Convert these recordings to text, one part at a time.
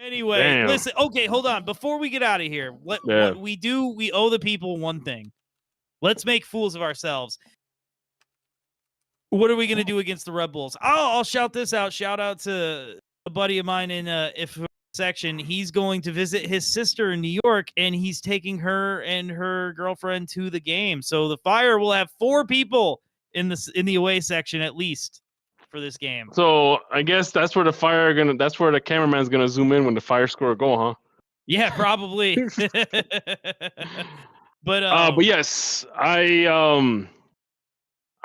Anyway, Damn. listen. Okay, hold on. Before we get out of here, what we do, we owe the people one thing. Let's make fools of ourselves. What are we going to do against the Red Bulls? Oh, I'll shout this out. Shout out to a buddy of mine in if section. He's going to visit his sister in New York, and he's taking her and her girlfriend to the game. So the Fire will have 4 people in the away section at least for this game. So I guess that's where that's where the cameraman's gonna zoom in when the Fire score a goal, huh? Yeah, probably. But yes,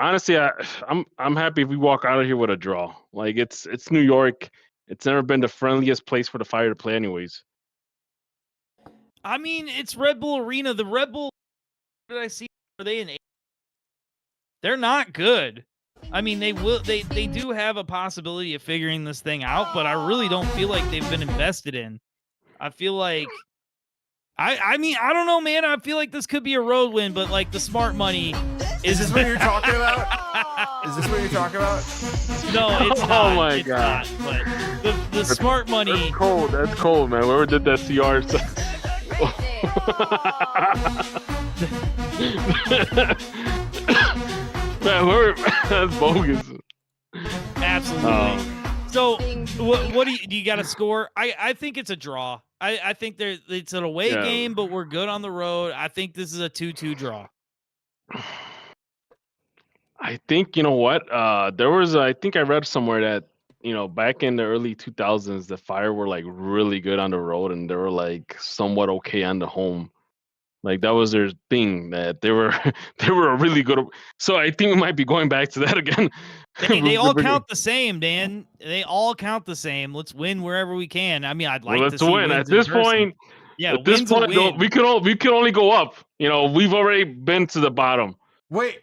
honestly, I'm happy if we walk out of here with a draw. Like it's New York. It's never been the friendliest place for the Fire to play, anyways. I mean, it's Red Bull Arena. The Red Bull, what did I see? Are they in 8? They're not good. I mean, they do have a possibility of figuring this thing out, but I really don't feel like they've been invested in. I feel like I mean, I don't know, man. I feel like this could be a road win, but like the smart money is this what you're talking about? Is this what you're talking about? No, it's not. Oh my God. Not, but the smart money. That's cold. That's cold, man. Whoever did that CR. Man, that's bogus. Absolutely. So, what do you got a score? I think it's a draw. I think it's an away game, but we're good on the road. I think this is a 2-2 draw. I think, you know what? I think I read somewhere that, back in the early 2000s, the Fire were like really good on the road and they were like somewhat okay on the home. Like that was their thing, that they were a really good. So I think we might be going back to that again. They all count the same, Dan. They all count the same. Let's win wherever we can. I mean, I'd like to see win. At this point, we can only go up. We've already been to the bottom. Wait,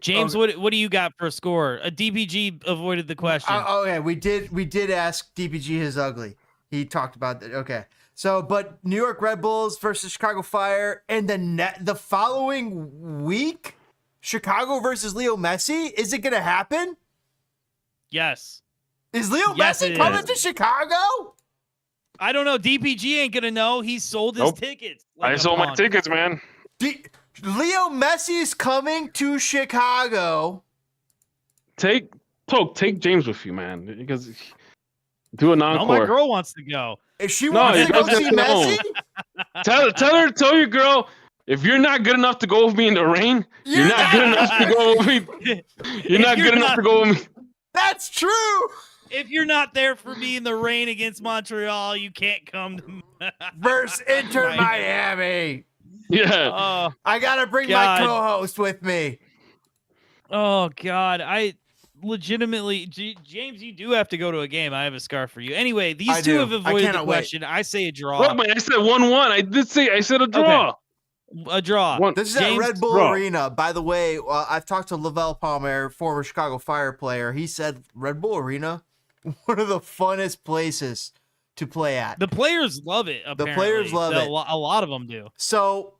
James, what do you got for a score? A DPG avoided the question. Yeah, we did ask DPG his ugly. He talked about that. Okay. So, but New York Red Bulls versus Chicago Fire, and the following week, Chicago versus Leo Messi. Is it going to happen? Yes. Is Leo Messi coming to Chicago? I don't know. DPG ain't going to know. He sold his tickets. I sold my tickets, man. Leo Messi is coming to Chicago. Take James with you, man, because do an encore. No, my girl wants to go. If she wants to go see Messi, tell your girl, if you're not good enough to go with me in the rain, you're not good enough to go with me. You're not good enough to go with me. That's true. If you're not there for me in the rain against Montreal, you can't come to versus Inter Miami. Yeah. I gotta bring my co-host with me. Oh God, I legitimately, James, you do have to go to a game. I have a scarf for you. Anyway, these two have avoided the question. I say a draw. Look, man, I said 1-1. I said a draw. Okay. A draw. This is at Red Bull Arena. By the way, I've talked to Lavelle Palmer, former Chicago Fire player. He said Red Bull Arena, one of the funnest places to play at. The players love it, apparently. The players love it. A lot of them do. So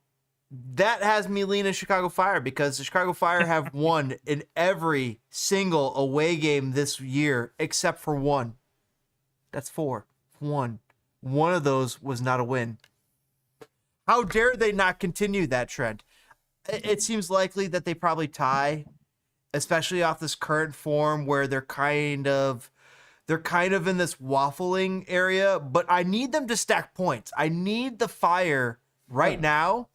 that has me leaning Chicago Fire because the Chicago Fire have won in every single away game this year except for one. That's 4. One of those was not a win. How dare they not continue that trend? It seems likely that they probably tie, especially off this current form where they're kind of in this waffling area, but I need them to stack points. I need the Fire right now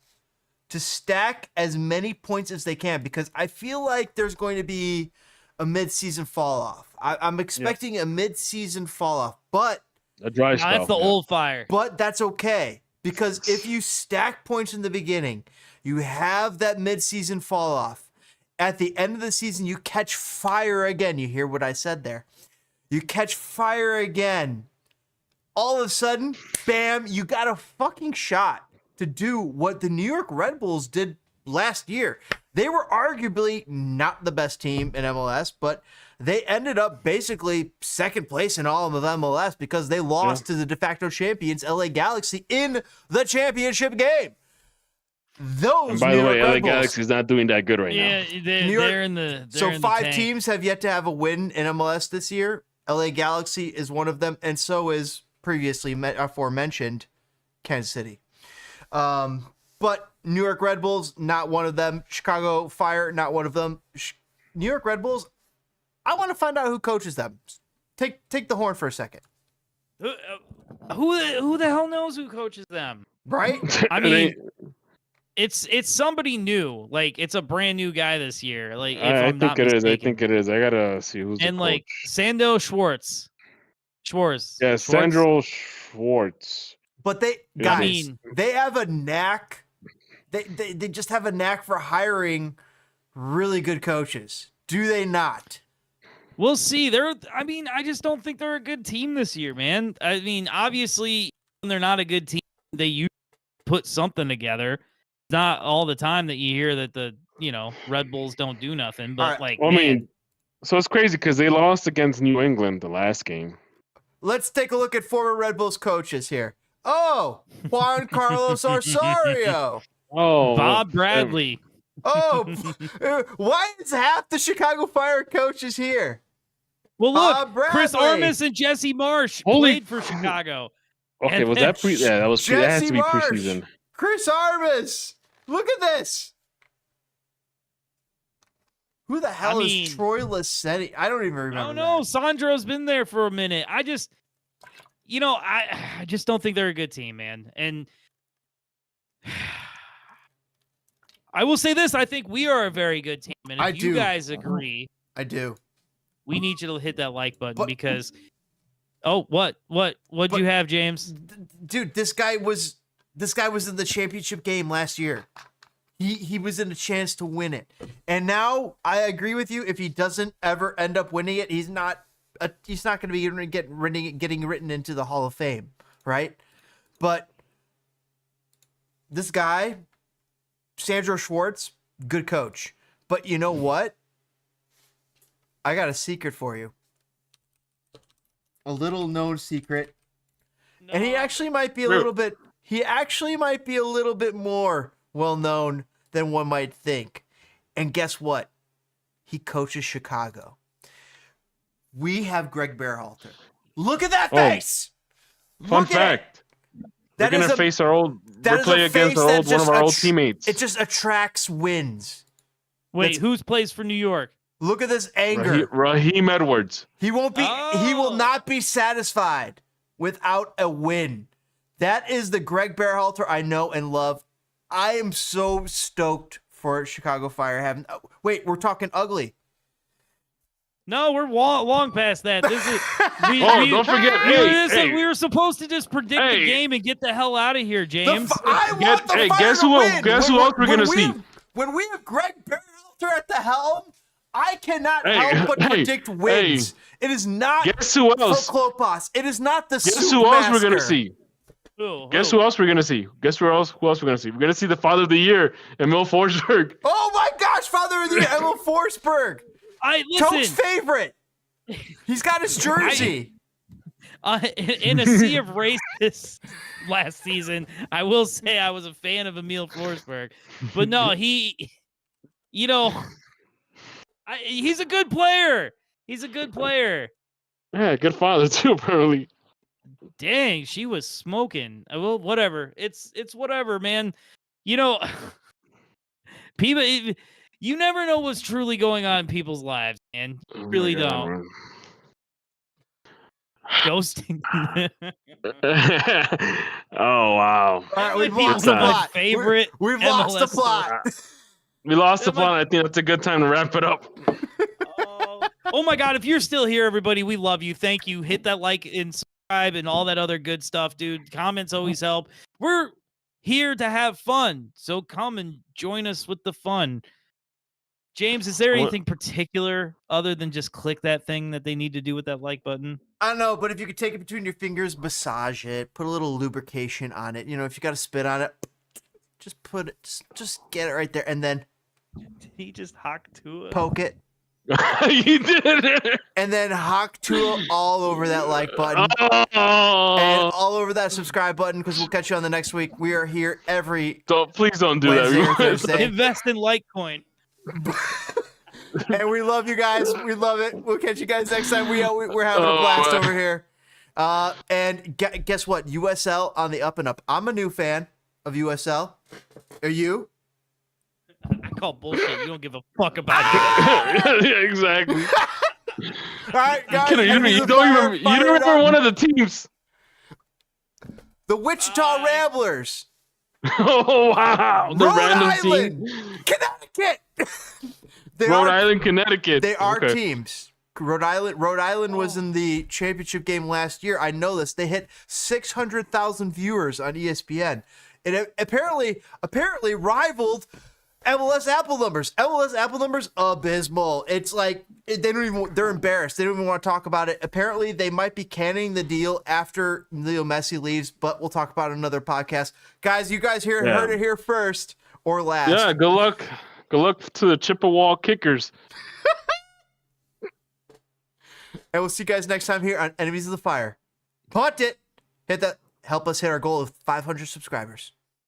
to stack as many points as they can because I feel like there's going to be a mid-season fall-off. I'm expecting a mid-season fall-off, but a dry spell. That's the old Fire. But that's okay because if you stack points in the beginning, you have that mid-season fall-off. At the end of the season, you catch fire again. You hear what I said there. You catch fire again. All of a sudden, bam, you got a fucking shot to do what the New York Red Bulls did last year. They were arguably not the best team in MLS, but they ended up basically second place in all of MLS because they lost to the de facto champions, LA Galaxy, in the championship game. And by the way, LA Galaxy is not doing that good right now. Yeah, they're in the So 5 tank. teams have yet to have a win in MLS this year. LA Galaxy is one of them, and so is previously aforementioned Kansas City. But New York Red Bulls, not one of them. Chicago Fire, not one of them. New York Red Bulls, I want to find out who coaches them. Take the horn for a second. Who the hell knows who coaches them? Right? I mean, it's somebody new. Like, it's a brand new guy this year. Like, if I I'm not think it is. I mistaken. think it is. I gotta see who's And the like coach. Sando Schwartz. Yeah, Schwartz. Sandro Schwartz. But they I guys, mean- they have a knack. They just have a knack for hiring really good coaches. Do they not? We'll see. I just don't think they're a good team this year, man. I mean, obviously, when they're not a good team, they usually put something together. It's not all the time that you hear that the Red Bulls don't do nothing. But All right. like, Well, I man, mean, so it's crazy because they lost against New England the last game. Let's take a look at former Red Bulls coaches here. Oh, Juan Carlos Osorio. Oh, Bob Bradley. Oh, why is half the Chicago Fire coaches here? Well, Bob look, Chris Bradley. Armas and Jesse Marsh Holy played for Chicago. Okay, And was then that pre? Yeah, that was pre. That has to Jesse be Marsh. preseason. Chris Armas. Look at this. Who the hell mean- is Troy Lissetti? I don't even remember. I don't know. that. Sandro's been there for a minute. I just don't think they're a good team, man. And I will say this: I think we are a very good team. And if I you do. guys agree, I do. we need you to hit that like button But- because. Oh, what'd But- you have, James? Dude, this guy was in the championship game last year. He was in a chance to win it. And now I agree with you. If he doesn't ever end up winning it, he's not going to be getting written into the Hall of Fame, right? But this guy, Sandro Schwartz, good coach. But you know what? I got a secret for you. A little known secret. And he actually might be a little bit more well known than one might think. And guess what? He coaches Chicago. We have Greg Berhalter. Look at that Oh, face. Fun Look at it. fact: we're gonna face our old. that We're is a playing against face our that old one just of our old attr- teammates. It just attracts wins. Wait, who's plays for New York? Look at this anger. Raheem Edwards. He won't be. He will not be satisfied without a win. That is the Greg Berhalter I know and love. I am so stoked for Chicago Fire having. Oh, wait, we're talking ugly. No, we're long past that. This is. Don't forget. We were supposed to just predict the Hey. game and get the hell out of here, James. I want the Fire guess to who- win. guess who else we're when gonna we see? have- When we have Greg Berhalter at the helm, I cannot Hey, help but hey, predict wins. It is not Guess who else? Klopas. It is not the Guess who else we're gonna Master. see? Guess Who? who else we're gonna see? Who else we're gonna see? We're gonna see the Father of the Year, Emil Forsberg. Oh my gosh, Father of the Year, Emil Forsberg. Toke's Listen. favorite. He's got his jersey. In a sea of racists last season, I will say I was a fan of Emil Forsberg, but no, he's a good player. He's a good player. Yeah, good father too, apparently. Dang, she was smoking. Well, whatever. It's whatever, man. People, you never know what's truly going on in people's lives, man. You really Oh my God, don't. man. Ghosting. Oh wow. All right, we've People lost the my plot. favorite We've lost the MLS plot. We lost the That might- plot. I think that's a good time to wrap it up. Oh my God, if you're still here, everybody, we love you. Thank you. Hit that like and subscribe and all that other good stuff, dude. Comments always help. We're here to have fun, so come and join us with the fun. James, is there anything particular other than just click that thing that they need to do with that like button? I don't know, but if you could take it between your fingers, massage it, put a little lubrication on it. If you got to spit on it, just put it, just get it right there, and then Did he just hawk to it? poke it, You did it. and then hawk tool all over that like button. And Oh. all over that subscribe button, because we'll catch you on the next week. We are here every Please don't do Wednesday or that. Thursday. Invest in Litecoin. And we love you guys. We love it. We'll catch you guys next time. We're having a blast over here. And guess what? USL on the up and up. I'm a new fan of USL. Are you? I call bullshit. You don't give a fuck about it. Yeah, exactly. All right, guys. You don't remember one of the teams. The Wichita Ramblers. Oh wow! The Rhode random Island, team. Connecticut. Rhode Island, Connecticut. They are Okay. teams. Rhode Island was in the championship game last year. I know this. They hit 600,000 viewers on ESPN. It apparently rivaled MLS Apple numbers. MLS Apple numbers abysmal. It's like they're embarrassed. They don't even want to talk about it. Apparently they might be canning the deal after Leo Messi leaves, but we'll talk about it in another podcast. Guys, you guys heard it here first or last. Yeah, good luck. Good luck to the Chippewa Kickers. And we'll see you guys next time here on Enemies of the Fire. Punt it. Hit that. Help us hit our goal of 500 subscribers.